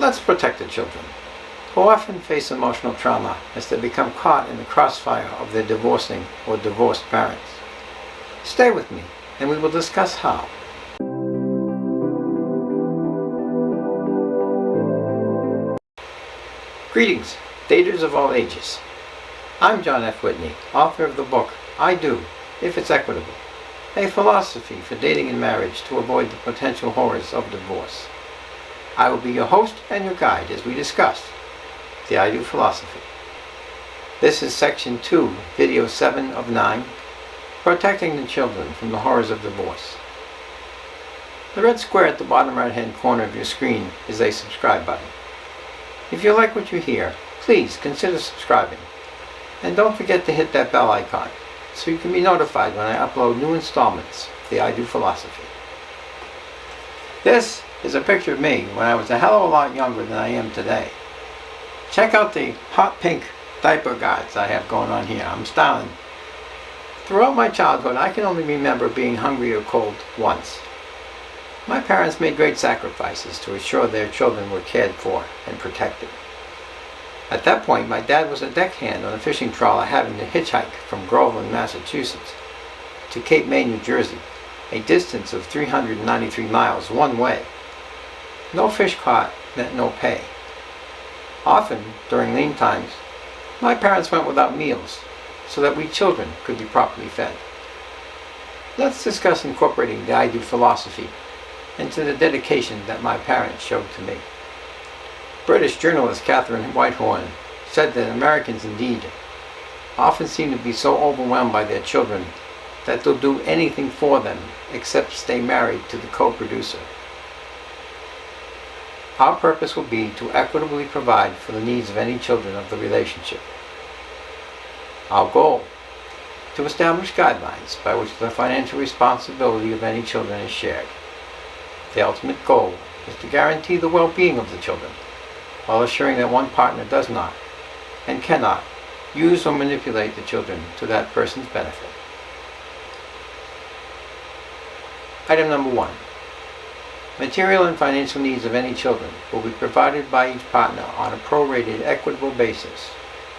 Let's protect the children, who often face emotional trauma as they become caught in the crossfire of their divorcing or divorced parents. Stay with me, and we will discuss how. Greetings, daters of all ages. I'm John F. Whitney, author of the book, I Do, If It's Equitable, a philosophy for dating and marriage to avoid the potential horrors of divorce. I will be your host and your guide as we discuss the I Do philosophy. This is section 2, video 7 of 9, protecting the children from the horrors of divorce. The red square at the bottom right hand corner of your screen is a subscribe button. If you like what you hear, please consider subscribing. And don't forget to hit that bell icon so you can be notified when I upload new installments of the I Do philosophy. This is a picture of me when I was a hell of a lot younger than I am today. Check out the hot pink diaper guards I have going on here. I'm styling. Throughout my childhood, I can only remember being hungry or cold once. My parents made great sacrifices to ensure their children were cared for and protected. At that point, my dad was a deckhand on a fishing trawler having to hitchhike from Groveland, Massachusetts to Cape May, New Jersey, a distance of 393 miles one way. No fish caught meant no pay. Often, during lean times, my parents went without meals so that we children could be properly fed. Let's discuss incorporating the I Do philosophy into the dedication that my parents showed to me. British journalist Catherine Whitehorn said that Americans indeed often seem to be so overwhelmed by their children that they'll do anything for them except stay married to the co-producer. Our purpose will be to equitably provide for the needs of any children of the relationship. Our goal, to establish guidelines by which the financial responsibility of any children is shared. The ultimate goal is to guarantee the well-being of the children, while assuring that one partner does not, and cannot, use or manipulate the children to that person's benefit. Item number 1. Material and financial needs of any children will be provided by each partner on a prorated equitable basis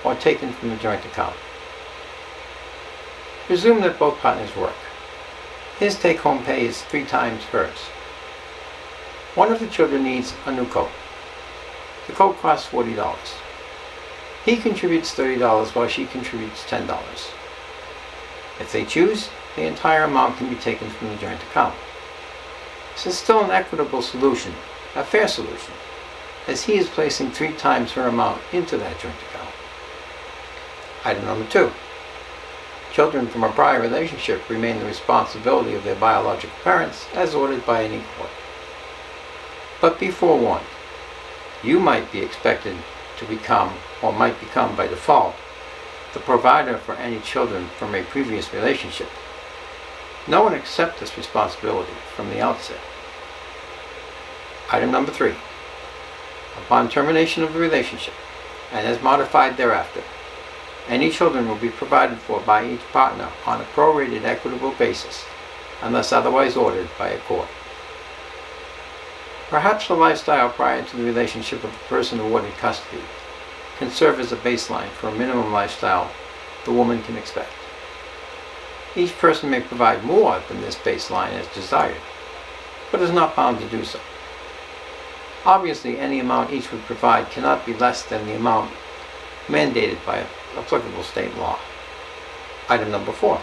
or taken from the joint account. Presume that both partners work. His take-home pay is 3 times hers. One of the children needs a new coat. The coat costs $40. He contributes $30 while she contributes $10. If they choose, the entire amount can be taken from the joint account. This is still an equitable solution, a fair solution, as he is placing 3 times her amount into that joint account. Item number 2. Children from a prior relationship remain the responsibility of their biological parents as ordered by any court. But be forewarned, you might be expected to become, or might become by default, the provider for any children from a previous relationship. No one accepts this responsibility from the outset. Item number 3. Upon termination of the relationship, and as modified thereafter, any children will be provided for by each partner on a prorated equitable basis, unless otherwise ordered by a court. Perhaps the lifestyle prior to the relationship of the person awarded custody can serve as a baseline for a minimum lifestyle the woman can expect. Each person may provide more than this baseline as desired, but is not bound to do so. Obviously, any amount each would provide cannot be less than the amount mandated by applicable state law. Item number 4.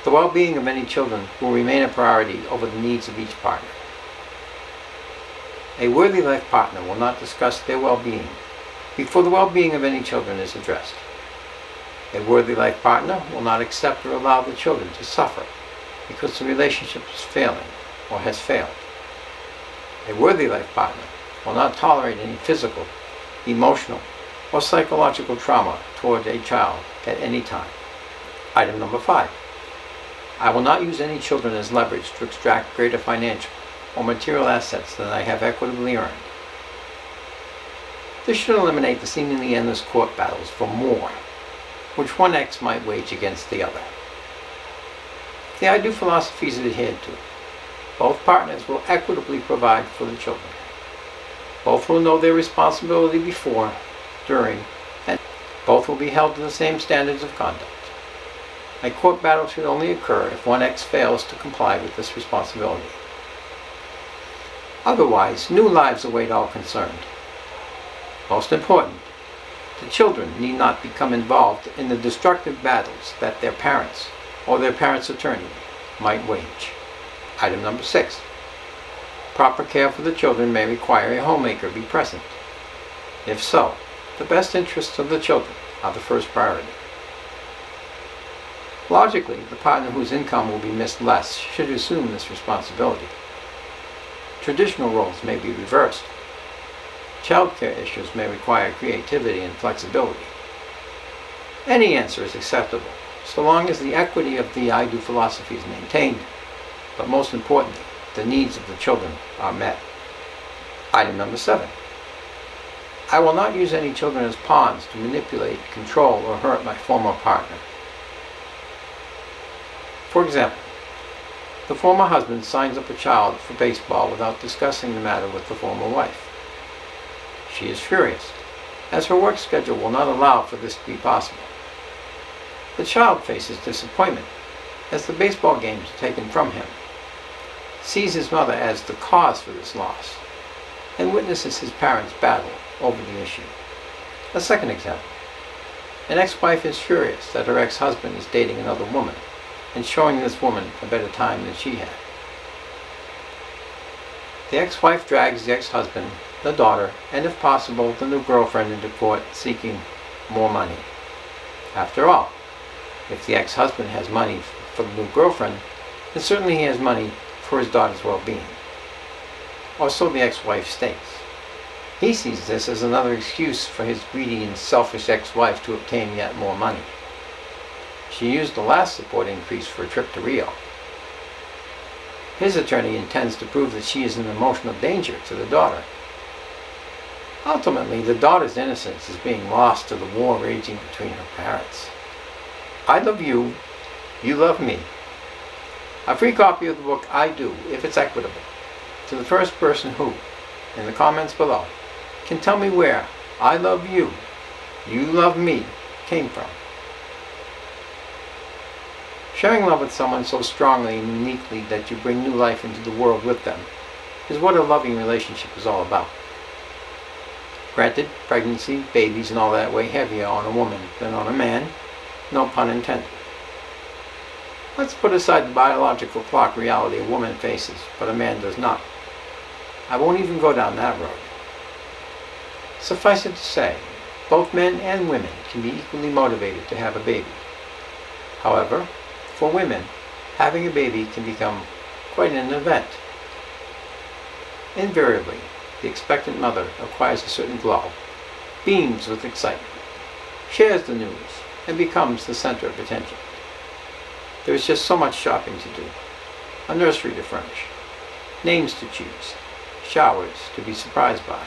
The well-being of any children will remain a priority over the needs of each partner. A worthy life partner will not discuss their well-being before the well-being of any children is addressed. A worthy life partner will not accept or allow the children to suffer because the relationship is failing or has failed. A worthy life partner will not tolerate any physical, emotional, or psychological trauma toward a child at any time. Item number 5. I will not use any children as leverage to extract greater financial or material assets than I have equitably earned. This should eliminate the seemingly endless court battles for more, which one ex might wage against the other. The I Do philosophy is adhered to. Both partners will equitably provide for the children. Both will know their responsibility before, during, and both will be held to the same standards of conduct. A court battle should only occur if one ex fails to comply with this responsibility. Otherwise, new lives await all concerned. Most important, the children need not become involved in the destructive battles that their parents or their parents' attorney might wage. Item number 6. Proper care for the children may require a homemaker be present. If so, the best interests of the children are the first priority. Logically, the partner whose income will be missed less should assume this responsibility. Traditional roles may be reversed. Childcare issues may require creativity and flexibility. Any answer is acceptable, so long as the equity of the I do philosophy is maintained, but most importantly, the needs of the children are met. Item number 7. I will not use any children as pawns to manipulate, control, or hurt my former partner. For example, the former husband signs up a child for baseball without discussing the matter with the former wife. She is furious, as her work schedule will not allow for this to be possible. The child faces disappointment, as the baseball games are taken from him, sees his mother as the cause for this loss, and witnesses his parents' battle over the issue. A second example. An ex-wife is furious that her ex-husband is dating another woman, and showing this woman a better time than she had. The ex-wife drags the ex-husband, the daughter, and if possible, the new girlfriend into court seeking more money. After all, if the ex-husband has money for the new girlfriend, then certainly he has money for his daughter's well-being. Or so the ex-wife states. He sees this as another excuse for his greedy and selfish ex-wife to obtain yet more money. She used the last support increase for a trip to Rio. His attorney intends to prove that she is in emotional danger to the daughter. Ultimately, the daughter's innocence is being lost to the war raging between her parents. I love you, you love me. A free copy of the book I Do, if it's equitable, to the first person who, in the comments below, can tell me where I love you, you love me came from. Sharing love with someone so strongly and uniquely that you bring new life into the world with them is what a loving relationship is all about. Granted, pregnancy, babies, and all that weigh heavier on a woman than on a man, no pun intended. Let's put aside the biological clock reality a woman faces, but a man does not. I won't even go down that road. Suffice it to say, both men and women can be equally motivated to have a baby. However, for women, having a baby can become quite an event. Invariably, the expectant mother acquires a certain glow, beams with excitement, shares the news, and becomes the center of attention. There is just so much shopping to do, a nursery to furnish, names to choose, showers to be surprised by.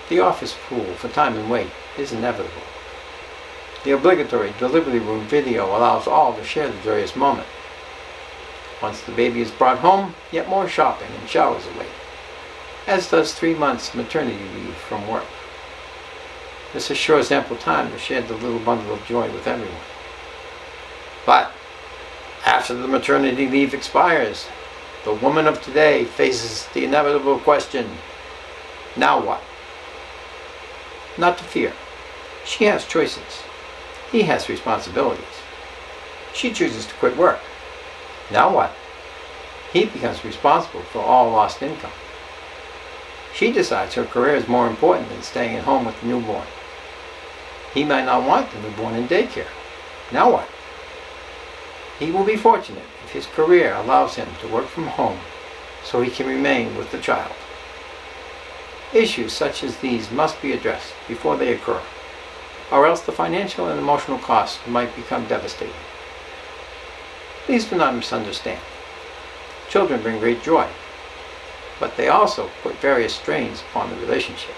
The office pool for time and weight is inevitable. The obligatory delivery room video allows all to share the joyous moment. Once the baby is brought home, yet more shopping and showers await, as does 3 months maternity leave from work. This assures ample time to share the little bundle of joy with everyone. But after the maternity leave expires, the woman of today faces the inevitable question, now what? Not to fear. She has choices. He has responsibilities. She chooses to quit work. Now what? He becomes responsible for all lost income. She decides her career is more important than staying at home with the newborn. He might not want the newborn in daycare. Now what? He will be fortunate if his career allows him to work from home so he can remain with the child. Issues such as these must be addressed before they occur, or else the financial and emotional costs might become devastating. Please do not misunderstand. Children bring great joy, but they also put various strains upon the relationship.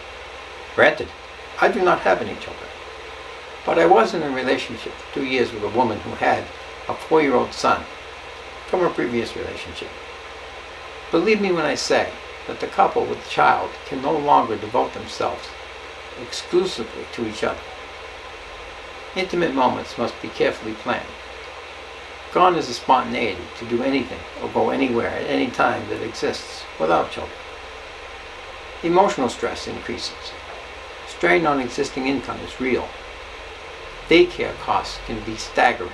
Granted, I do not have any children, but I was in a relationship for 2 years with a woman who had a 4-year-old son from a previous relationship. Believe me when I say that the couple with the child can no longer devote themselves exclusively to each other. Intimate moments must be carefully planned. Gone is the spontaneity to do anything or go anywhere at any time that exists without children. Emotional stress increases. Strain on existing income is real. Daycare costs can be staggering.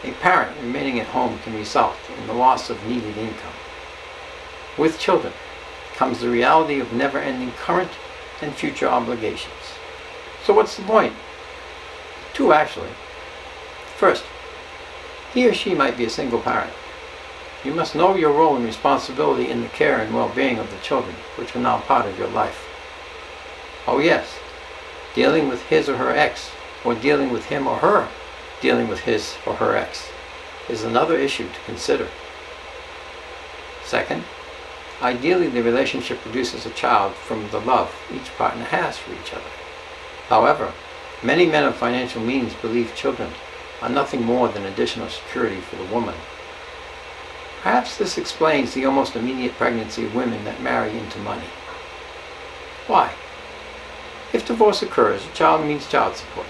A parent remaining at home can result in the loss of needed income. With children comes the reality of never-ending current and future obligations. So what's the point? Two, actually. First, he or she might be a single parent. You must know your role and responsibility in the care and well-being of the children, which are now part of your life. Oh yes, dealing with his or her ex, or dealing with him or her, dealing with his or her ex, is another issue to consider. Second, ideally the relationship produces a child from the love each partner has for each other. However, many men of financial means believe children are nothing more than additional security for the woman. Perhaps this explains the almost immediate pregnancy of women that marry into money. Why? If divorce occurs, a child means child support,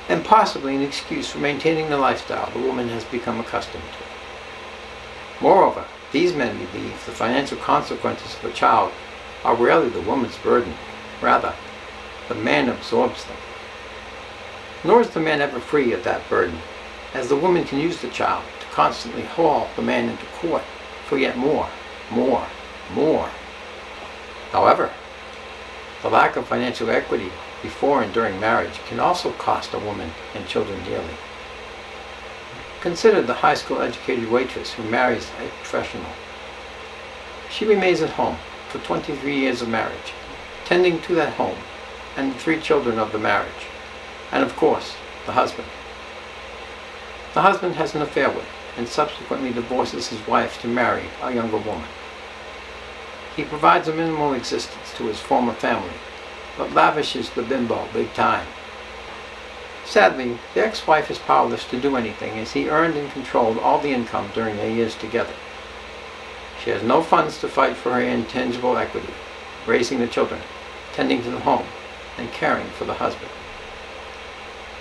and possibly an excuse for maintaining the lifestyle the woman has become accustomed to. Moreover, these men believe the financial consequences of a child are rarely the woman's burden. Rather, the man absorbs them. Nor is the man ever free of that burden, as the woman can use the child to constantly haul the man into court for yet more. However, the lack of financial equity before and during marriage can also cost a woman and children dearly. Consider the high school educated waitress who marries a professional. She remains at home for 23 years of marriage, tending to that home and the 3 children of the marriage, and of course, the husband. The husband has an affair with and subsequently divorces his wife to marry a younger woman. He provides a minimal existence to his former family, but lavishes the bimbo big time. Sadly, the ex-wife is powerless to do anything, as he earned and controlled all the income during their years together. She has no funds to fight for her intangible equity, raising the children, tending to the home, and caring for the husband.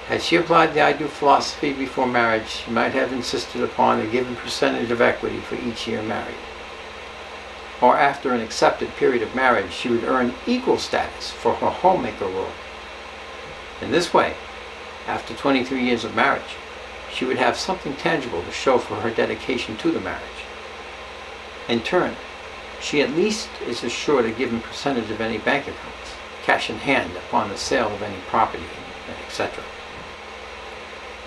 Had she applied the I do philosophy before marriage, she might have insisted upon a given percentage of equity for each year married. Or after an accepted period of marriage, she would earn equal status for her homemaker role. In this way, after 23 years of marriage, she would have something tangible to show for her dedication to the marriage. In turn, she at least is assured a given percentage of any bank accounts, cash in hand upon the sale of any property, etc.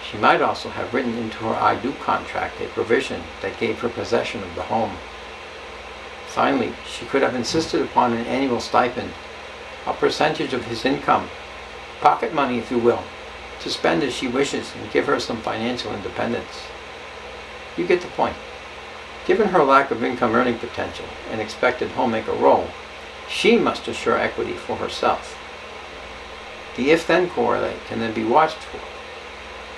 She might also have written into her I do contract a provision that gave her possession of the home. Finally, she could have insisted upon an annual stipend, a percentage of his income, pocket money if you will, to spend as she wishes and give her some financial independence. You get the point. Given her lack of income earning potential and expected homemaker role, she must assure equity for herself. The if-then correlate can then be watched for.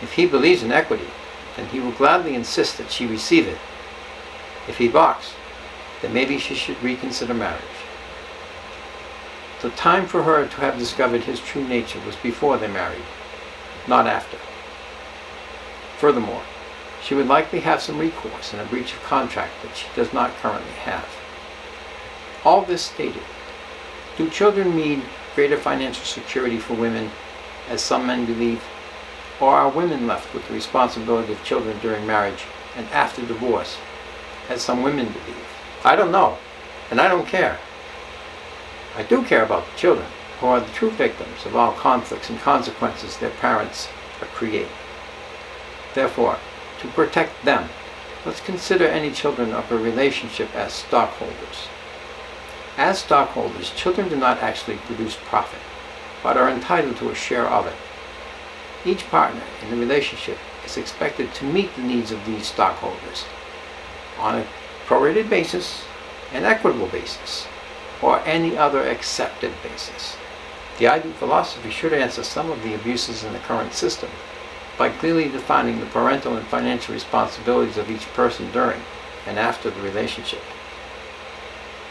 If he believes in equity, then he will gladly insist that she receive it. If he balks, then maybe she should reconsider marriage. The time for her to have discovered his true nature was before they married, not after. Furthermore, she would likely have some recourse in a breach of contract that she does not currently have. All this stated, do children mean greater financial security for women, as some men believe, or are women left with the responsibility of children during marriage and after divorce, as some women believe? I don't know, and I don't care. I do care about the children, who are the true victims of all conflicts and consequences their parents create. Therefore, to protect them, let's consider any children of a relationship as stockholders. As stockholders, children do not actually produce profit, but are entitled to a share of it. Each partner in the relationship is expected to meet the needs of these stockholders on a prorated basis, an equitable basis, or any other accepted basis. The I do philosophy should answer some of the abuses in the current system by clearly defining the parental and financial responsibilities of each person during and after the relationship.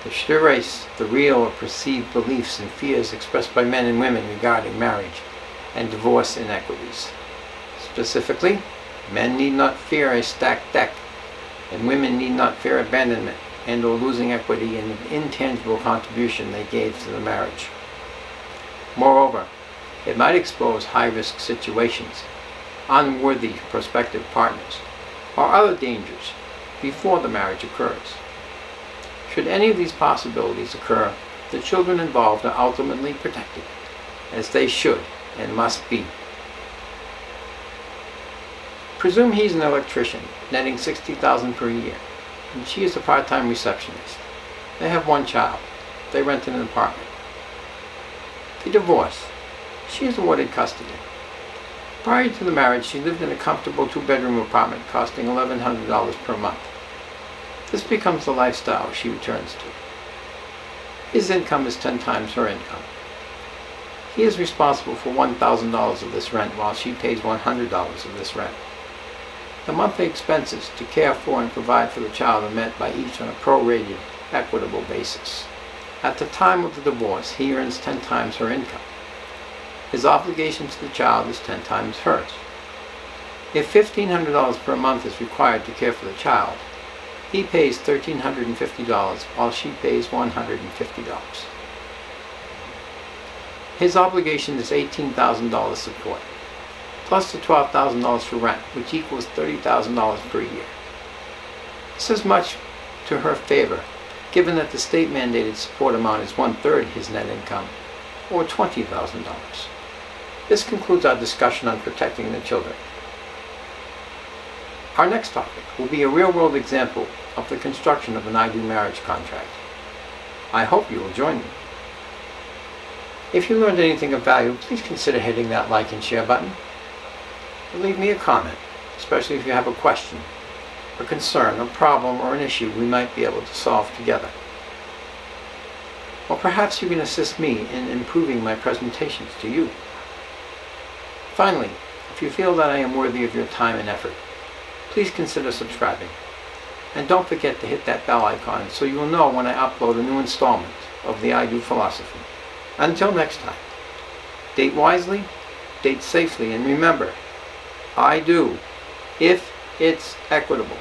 It should erase the real or perceived beliefs and fears expressed by men and women regarding marriage and divorce inequities. Specifically, men need not fear a stacked deck, and women need not fear abandonment and or losing equity in the intangible contribution they gave to the marriage. Moreover, it might expose high-risk situations, unworthy prospective partners, or other dangers before the marriage occurs. Should any of these possibilities occur, the children involved are ultimately protected, as they should and must be. Presume he's an electrician, netting $60,000 per year, and she is a part-time receptionist. They have one child. They rent an apartment. They divorce. She is awarded custody. Prior to the marriage, she lived in a comfortable two-bedroom apartment costing $1,100 per month. This becomes the lifestyle she returns to. His income is 10 times her income. He is responsible for $1,000 of this rent while she pays $100 of this rent. The monthly expenses to care for and provide for the child are met by each on a prorated, equitable basis. At the time of the divorce, he earns 10 times her income. His obligation to the child is 10 times hers. If $1,500 per month is required to care for the child, he pays $1,350 while she pays $150. His obligation is $18,000 support, plus the $12,000 for rent, which equals $30,000 per year. This is much to her favor, given that the state-mandated support amount is 1/3 his net income, or $20,000. This concludes our discussion on protecting the children. Our next topic will be a real-world example of the construction of an I-Do marriage contract. I hope you will join me. If you learned anything of value, please consider hitting that like and share button. Or leave me a comment, especially if you have a question, a concern, a problem, or an issue we might be able to solve together. Or perhaps you can assist me in improving my presentations to you. Finally, if you feel that I am worthy of your time and effort, please consider subscribing. And don't forget to hit that bell icon so you will know when I upload a new installment of the I-Do philosophy. Until next time, date wisely, date safely, and remember, I do if it's equitable.